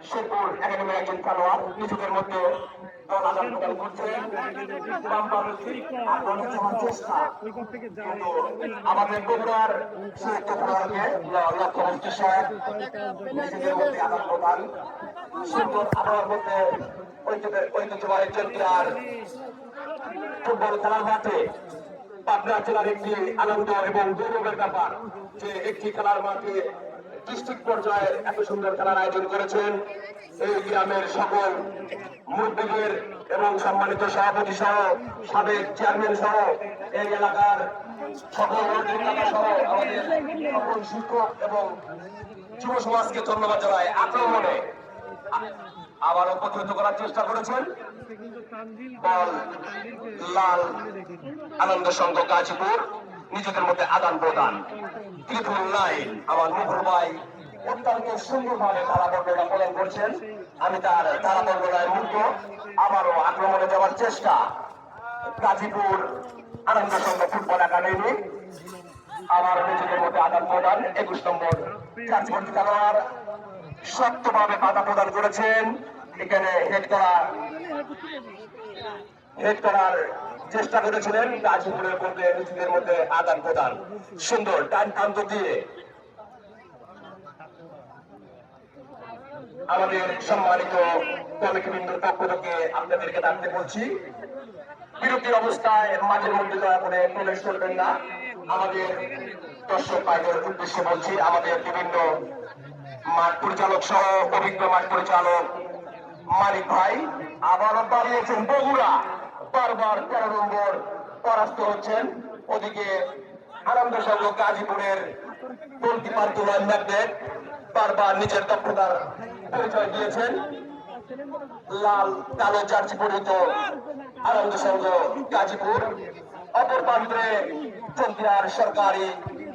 শেরপুর একাডেমির একজন খেলোয়াড় নিজেদের মধ্যে বল আদান প্রদান করছেন। আমাদের বগুড়ার সুরক্ষা খেলোয়াড়কে লক্ষ্যবস্তু সাহেব নিজেদের মধ্যে আদান প্রদান সুন্দর আবহাওয়ার মধ্যে ঐতিহ্যবাহী চন্দ্রার ফুটবল খেলার মাঠে পাবনা জেলার একটি আনন্দ এবং গৌরবের ব্যাপার যে একটি খেলার মাঠে ডিস্ট্রিক্ট পর্যায়ে এত সুন্দর খেলার আয়োজন করেছেন এই গ্রামের সকল মুরব্বীদের এবং সম্মানিত সভাপতি সহ সাবেক চেয়ারম্যান সহ এই এলাকার সকল সহ আমাদের সকল শিক্ষক এবং যুব সমাজকে ধন্যবাদ জানায়। আক্রমণে আবারও প্রতিহত করার চেষ্টা করেছেন বল লাল আনন্দ সংঘ গাজীপুর নিজেদের মধ্যে আদান প্রদান ত্রিপুল লাইন আমার মুখর ভাই অত্যন্ত সুন্দরভাবে ধারা বর্ণনা প্রদান করছেন। আমি তার ধারা বর্ণনায় মুগ্ধ। আবারও আক্রমণে যাওয়ার চেষ্টা গাজীপুর আনন্দ সংঘ ফুটবল একাডেমি আবার নিজেদের মধ্যে আদান প্রদান 21 নম্বর কাজভর্তি খেলোয়াড় শক্তভাবে বাধা প্রদান করেছেন। এখানে হেড করার চেষ্টা করেছিলেন গাজীপুরের মধ্যে নিজেদের মধ্যে আদান প্রদান সুন্দর ডান প্রান্ত দিয়ে আমাদের সম্মানিত কমিটিবৃন্দর পক্ষ থেকে আপনাদেরকে জানতে বলছি বিরতি অবস্থায় মাঠের মধ্যে দয়া করে প্রবেশ করবেন না। আমাদের দর্শক ভাইদের উদ্দেশ্যে বলছি আমাদের বিভিন্ন মাঠ পরিচালক সহ অভিজ্ঞ মাঠ পরিচালক মালিক ভাই আবারও দাঁড়িয়েছেন বগুড়া বারবার 13 নম্বর পরাস্ত হচ্ছেন। ওদিকে আনন্দ সংঘ গাজীপুরের গোলকিপার দুলাল ম্যাগনেট বারবার নিজের দক্ষতার পরিচয় দিয়েছেন। লাল কালো জার্সি পরিহিত আনন্দ সংঘ গাজীপুর অপর প্রান্তে চন্দ্রিয়ার সরকারি